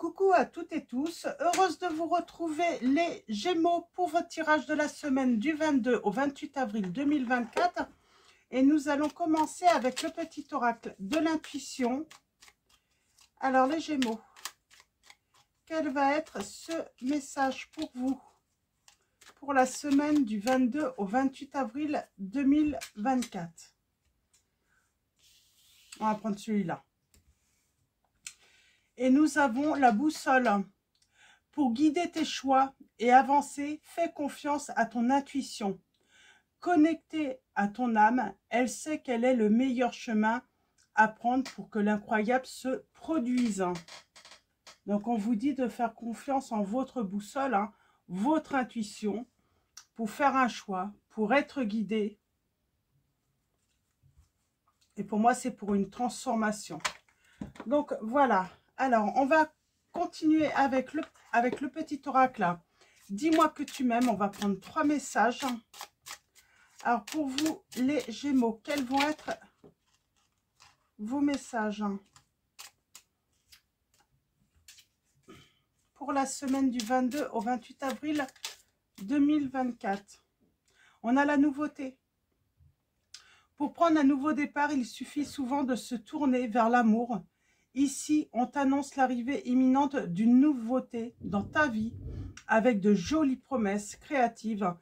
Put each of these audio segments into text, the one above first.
Coucou à toutes et tous, heureuse de vous retrouver les Gémeaux pour votre tirage de la semaine du 22 au 28 avril 2024. Et nous allons commencer avec le petit oracle de l'intuition. Alors les Gémeaux, quel va être ce message pour vous pour la semaine du 22 au 28 avril 2024? On va prendre celui-là. Et nous avons la boussole. Pour guider tes choix et avancer, fais confiance à ton intuition. Connectée à ton âme, elle sait quel est le meilleur chemin à prendre pour que l'incroyable se produise. Donc on vous dit de faire confiance en votre boussole, votre intuition, pour faire un choix, pour être guidé. Et pour moi, c'est pour une transformation. Donc voilà. Alors, on va continuer avec le petit oracle. Dis-moi que tu m'aimes. On va prendre 3 messages. Alors, pour vous, les Gémeaux, quels vont être vos messages pour la semaine du 22 au 28 avril 2024? On a la nouveauté. Pour prendre un nouveau départ, il suffit souvent de se tourner vers l'amour. Ici, on t'annonce l'arrivée imminente d'une nouveauté dans ta vie avec de jolies promesses créatives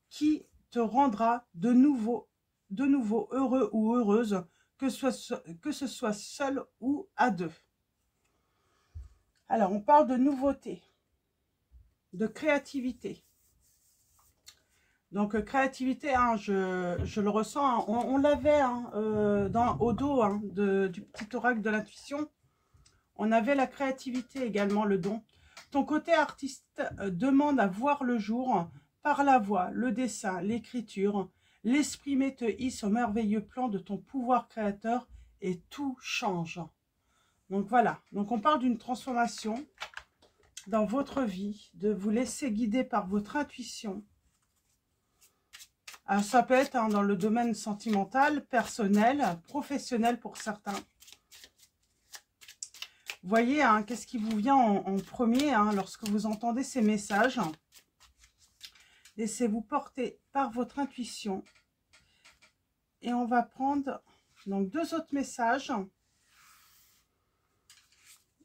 qui te rendra de nouveau heureux ou heureuse, que ce soit seul ou à deux. Alors, on parle de nouveauté, de créativité. Donc, créativité, je le ressens, on l'avait au dos du petit oracle de l'intuition. On avait la créativité également, le don. Ton côté artiste demande à voir le jour par la voix, le dessin, l'écriture. L'exprimer te hisse au merveilleux plan de ton pouvoir créateur et tout change. Donc voilà, donc on parle d'une transformation dans votre vie, de vous laisser guider par votre intuition. Alors ça peut être dans le domaine sentimental, personnel, professionnel pour certains. Voyez, qu'est-ce qui vous vient en premier lorsque vous entendez ces messages. Laissez-vous porter par votre intuition. Et on va prendre donc 2 autres messages.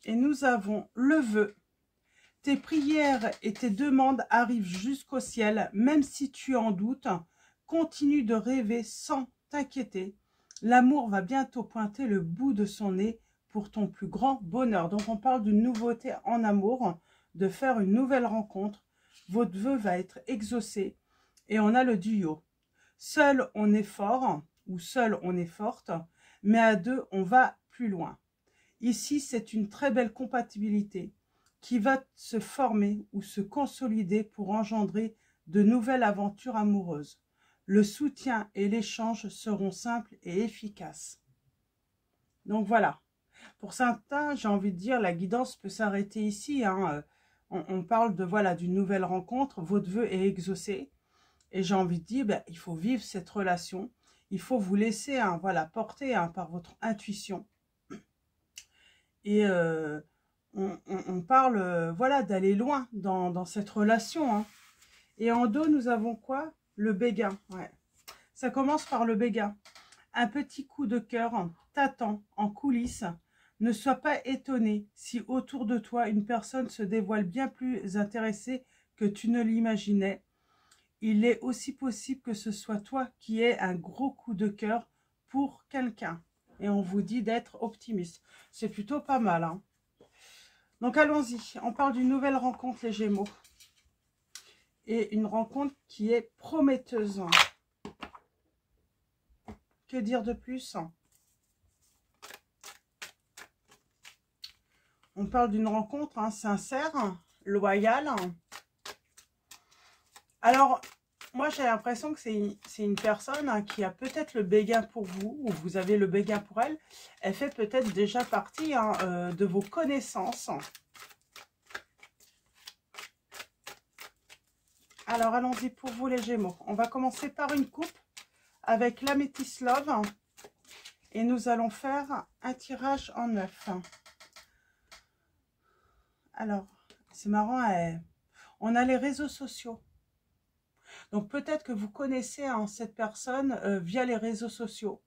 Et nous avons le vœu. Tes prières et tes demandes arrivent jusqu'au ciel, même si tu en doutes. Continue de rêver sans t'inquiéter. L'amour va bientôt pointer le bout de son nez pour ton plus grand bonheur. Donc on parle d'une nouveauté en amour, de faire une nouvelle rencontre. Votre vœu va être exaucé. Et on a le duo. Seul on est fort, ou seul on est forte, mais à deux on va plus loin. Ici c'est une très belle compatibilité qui va se former ou se consolider pour engendrer de nouvelles aventures amoureuses. Le soutien et l'échange seront simples et efficaces. Donc voilà. Pour certains, j'ai envie de dire, la guidance peut s'arrêter ici. On parle de voilà d'une nouvelle rencontre. Votre vœu est exaucé. Et j'ai envie de dire, il faut vivre cette relation. Il faut vous laisser porter par votre intuition. Et on parle d'aller loin dans cette relation. Et en dos, nous avons quoi? Le béguin. Ouais. Ça commence par le béguin. Un petit coup de cœur t'attend en coulisses. Ne sois pas étonné si autour de toi une personne se dévoile bien plus intéressée que tu ne l'imaginais. Il est aussi possible que ce soit toi qui aies un gros coup de cœur pour quelqu'un. Et on vous dit d'être optimiste. C'est plutôt pas mal. Donc allons-y. On parle d'une nouvelle rencontre, les Gémeaux. Et une rencontre qui est prometteuse. Que dire de plus? On parle d'une rencontre sincère, loyale. Alors, moi, j'ai l'impression que c'est une personne qui a peut-être le béguin pour vous, ou vous avez le béguin pour elle. Elle fait peut-être déjà partie de vos connaissances. Alors, allons-y pour vous, les Gémeaux. On va commencer par une coupe avec l'Améthyst Love. Et nous allons faire un tirage en 9. Alors, c'est marrant, on a les réseaux sociaux. Donc peut-être que vous connaissez hein, cette personne via les réseaux sociaux.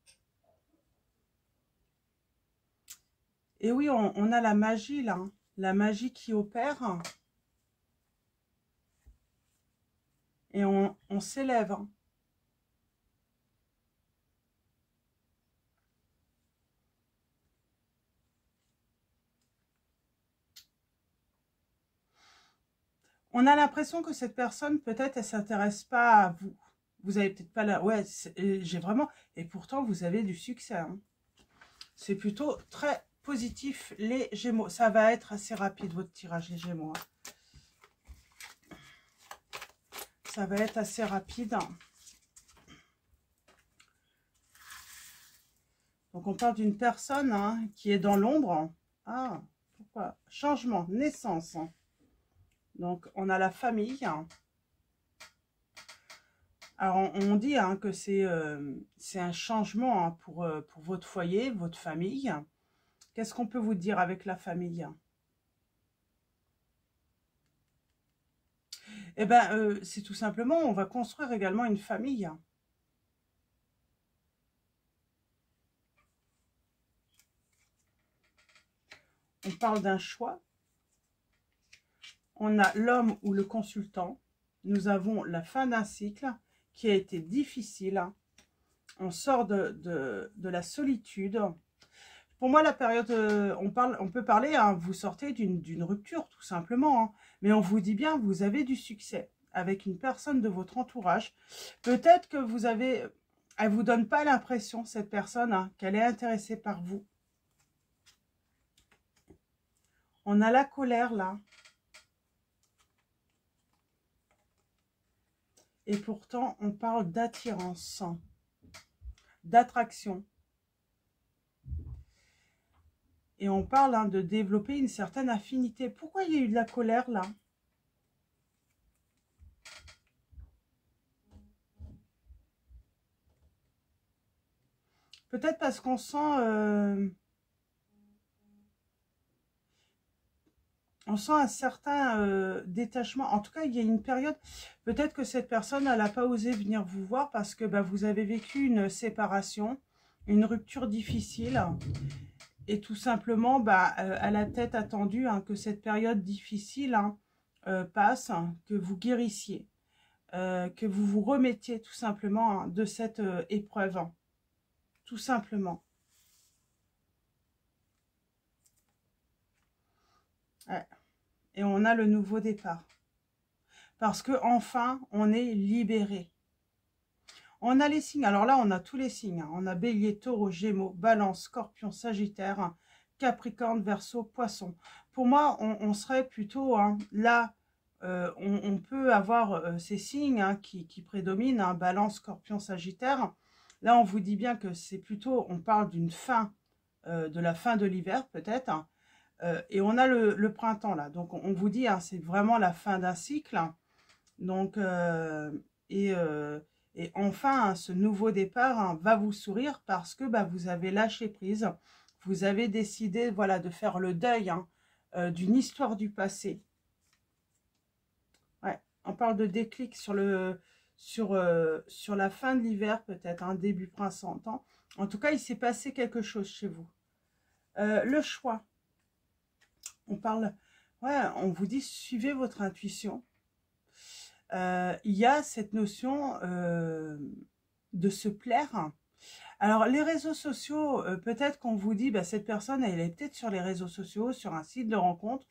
Et oui, on a la magie là, hein, la magie qui opère. Et on s'élève. Hein. On a l'impression que cette personne, peut-être, elle s'intéresse pas à vous. Vous avez peut-être pas la... Ouais, j'ai vraiment... Et pourtant, vous avez du succès. Hein. C'est plutôt très positif, les Gémeaux. Ça va être assez rapide, votre tirage, les Gémeaux. Hein. Ça va être assez rapide. Donc, on parle d'une personne hein, qui est dans l'ombre. Ah, pourquoi? Changement, naissance. Donc, on a la famille. Alors, on dit hein, que c'est un changement hein, pour votre foyer, votre famille. Qu'est-ce qu'on peut vous dire avec la famille? Eh bien, c'est tout simplement, on va construire également une famille. On parle d'un choix. On a l'homme ou le consultant. Nous avons la fin d'un cycle qui a été difficile. On sort de la solitude. Pour moi, la période, on peut parler, hein, vous sortez d'une rupture, tout simplement. Hein, mais on vous dit bien, vous avez du succès avec une personne de votre entourage. Peut-être que vous avez... Elle ne vous donne pas l'impression, cette personne, hein, qu'elle est intéressée par vous. On a la colère, là. Et pourtant, on parle d'attirance, d'attraction. Et on parle hein, de développer une certaine affinité. Pourquoi il y a eu de la colère, là? Peut-être parce qu'on sent... on sent un certain détachement. En tout cas, il y a une période, peut-être que cette personne, elle n'a pas osé venir vous voir parce que bah, vous avez vécu une séparation, une rupture difficile. Et tout simplement, bah, elle a peut-être attendu hein, que cette période difficile hein, passe, hein, que vous guérissiez, que vous vous remettiez tout simplement hein, de cette épreuve. Hein, tout simplement. Ouais. Et on a le nouveau départ. Parce que enfin, on est libéré. On a les signes. Alors là, on a tous les signes. Hein. On a Bélier, Taureau, Gémeaux, Balance, Scorpion, Sagittaire, hein, Capricorne, Verseau, Poisson. Pour moi, on serait plutôt hein, là. On peut avoir ces signes hein, qui prédominent, hein, Balance, Scorpion, Sagittaire. Là, on vous dit bien que c'est plutôt, on parle d'une fin, de la fin de l'hiver peut-être. Hein, et on a le printemps là. Donc, on vous dit, hein, c'est vraiment la fin d'un cycle. Hein, donc, et enfin, hein, ce nouveau départ hein, va vous sourire parce que bah, vous avez lâché prise. Vous avez décidé voilà, de faire le deuil hein, d'une histoire du passé. Ouais, on parle de déclic sur la fin de l'hiver, peut-être, un début printemps. En tout cas, il s'est passé quelque chose chez vous. Le choix. On parle, ouais, on vous dit, suivez votre intuition. Il y a cette notion de se plaire. Alors, les réseaux sociaux, peut-être qu'on vous dit, bah, cette personne, elle est peut-être sur les réseaux sociaux, sur un site de rencontre.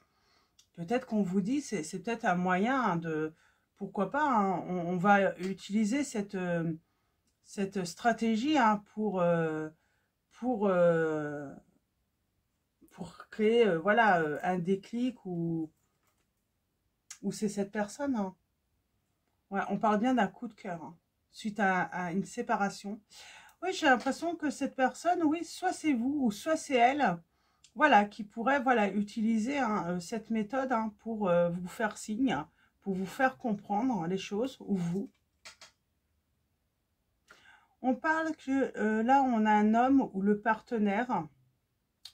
Peut-être qu'on vous dit, c'est peut-être un moyen hein, de... Pourquoi pas, hein, on va utiliser cette stratégie hein, pour créer voilà, un déclic ou c'est cette personne. Hein. Ouais, on parle bien d'un coup de cœur hein, suite à une séparation. Oui, j'ai l'impression que cette personne, oui, soit c'est vous ou soit c'est elle, voilà, qui pourrait voilà, utiliser hein, cette méthode hein, pour vous faire signe, pour vous faire comprendre les choses, ou vous. On parle que là, on a un homme ou le partenaire,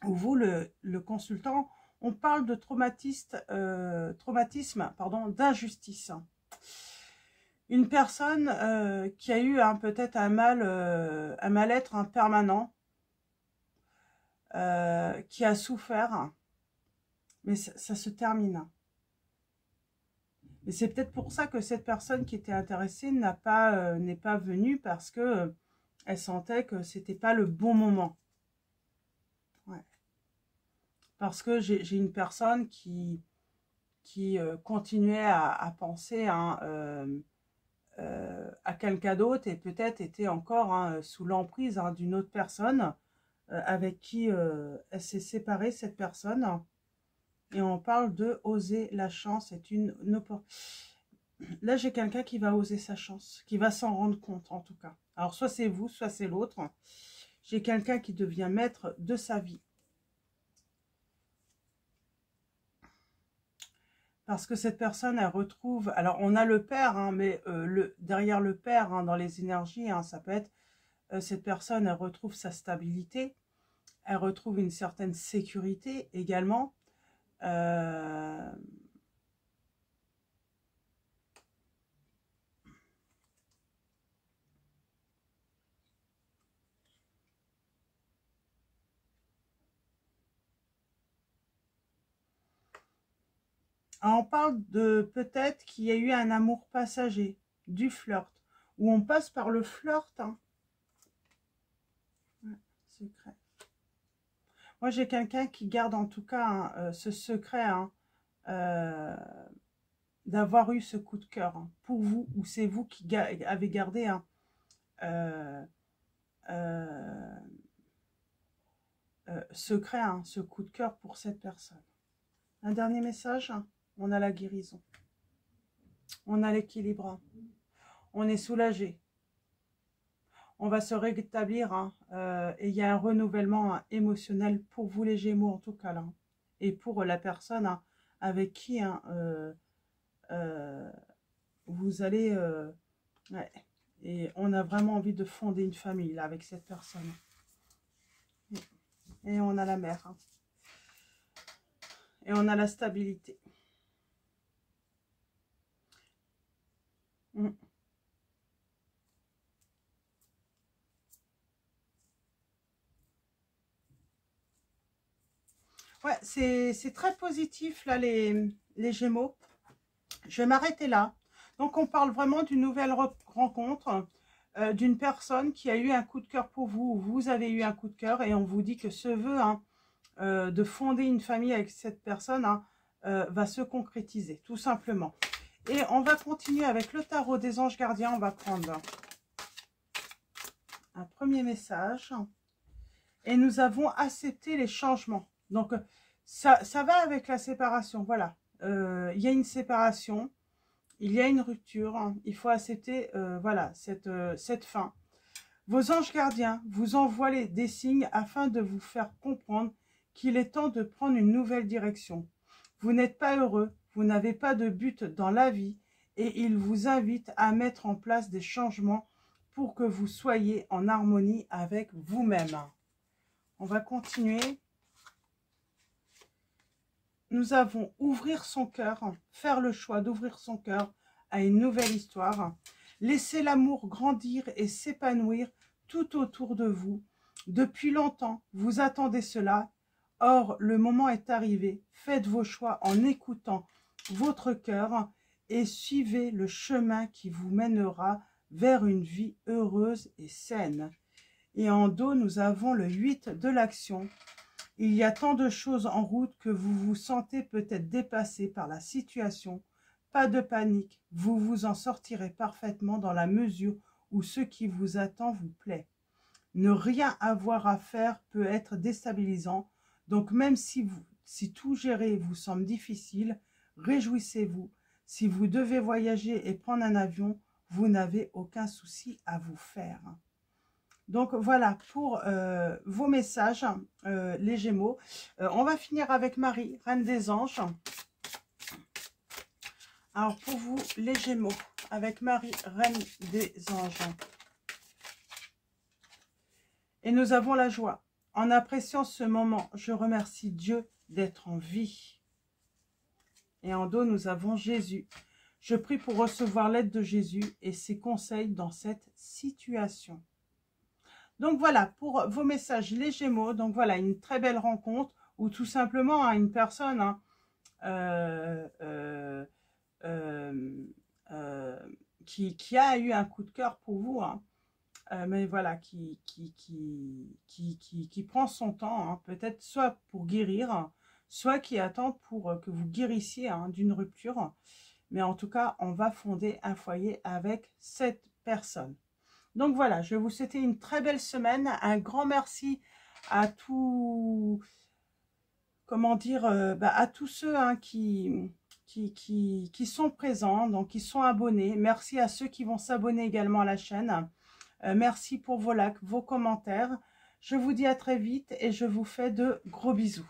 ou vous, le consultant, On parle de traumatisme, pardon, d'injustice. Une personne qui a eu peut-être un mal-être permanent, qui a souffert, mais ça se termine. Et c'est peut-être pour ça que cette personne qui était intéressée n'est pas venue, parce que elle sentait que c'était pas le bon moment. Ouais. Parce que j'ai une personne qui continuait à penser à quelqu'un d'autre, et peut-être était encore sous l'emprise d'une autre personne avec qui elle s'est séparée, cette personne. Et on parle de oser la chance. C'est une Là, j'ai quelqu'un qui va oser sa chance, qui va s'en rendre compte en tout cas. Alors, soit c'est vous, soit c'est l'autre. J'ai quelqu'un qui devient maître de sa vie. Parce que cette personne, elle retrouve... Alors, on a le père, mais derrière le père, dans les énergies, ça peut être... cette personne, elle retrouve sa stabilité. Elle retrouve une certaine sécurité également. On parle de peut-être qu'il y a eu un amour passager, du flirt, où on passe par le flirt. Ouais, secret. Moi, j'ai quelqu'un qui garde en tout cas ce secret d'avoir eu ce coup de cœur pour vous, ou c'est vous qui avez gardé secret, ce coup de cœur pour cette personne. Un dernier message, on a la guérison, on a l'équilibre, on est soulagé, on va se rétablir, et il y a un renouvellement émotionnel pour vous les Gémeaux en tout cas là, et pour la personne avec qui vous allez... ouais. Et on a vraiment envie de fonder une famille là, avec cette personne. Et on a la mère. Et on a la stabilité. Ouais, c'est très positif là les Gémeaux. Je vais m'arrêter là. Donc on parle vraiment d'une nouvelle rencontre, d'une personne qui a eu un coup de cœur pour vous, ou vous avez eu un coup de cœur, et on vous dit que ce vœu de fonder une famille avec cette personne va se concrétiser, tout simplement. Et on va continuer avec le tarot des anges gardiens. On va prendre un premier message. Et nous avons accepté les changements. Donc, ça va avec la séparation. Voilà. Il y a une séparation. Il y a une rupture. Il faut accepter voilà, cette fin. Vos anges gardiens vous envoient des signes afin de vous faire comprendre qu'il est temps de prendre une nouvelle direction. Vous n'êtes pas heureux. Vous n'avez pas de but dans la vie. Et ils vous invitent à mettre en place des changements pour que vous soyez en harmonie avec vous-même. On va continuer. Nous avons ouvrir son cœur, faire le choix d'ouvrir son cœur à une nouvelle histoire. Laissez l'amour grandir et s'épanouir tout autour de vous. Depuis longtemps, vous attendez cela. Or, le moment est arrivé. Faites vos choix en écoutant votre cœur et suivez le chemin qui vous mènera vers une vie heureuse et saine. Et en dos, nous avons le 8 de l'action. Il y a tant de choses en route que vous vous sentez peut-être dépassé par la situation. Pas de panique, vous vous en sortirez parfaitement dans la mesure où ce qui vous attend vous plaît. Ne rien avoir à faire peut être déstabilisant, donc même si tout gérer vous semble difficile, réjouissez-vous. Si vous devez voyager et prendre un avion, vous n'avez aucun souci à vous faire. Donc voilà pour vos messages, les Gémeaux. On va finir avec Marie, Reine des Anges. Alors pour vous, les Gémeaux, avec Marie, Reine des Anges. Et nous avons la joie. En appréciant ce moment, je remercie Dieu d'être en vie. Et en dos, nous avons Jésus. Je prie pour recevoir l'aide de Jésus et ses conseils dans cette situation. Donc voilà, pour vos messages, les Gémeaux. Donc voilà, une très belle rencontre ou tout simplement une personne qui a eu un coup de cœur pour vous. Mais voilà, qui prend son temps, peut-être soit pour guérir, soit qui attend pour que vous guérissiez d'une rupture. Mais en tout cas, on va fonder un foyer avec cette personne. Donc voilà, je vais vous souhaiter une très belle semaine. Un grand merci à tous, comment dire, à tous ceux qui sont présents, donc qui sont abonnés. Merci à ceux qui vont s'abonner également à la chaîne. Merci pour vos likes, vos commentaires. Je vous dis à très vite et je vous fais de gros bisous.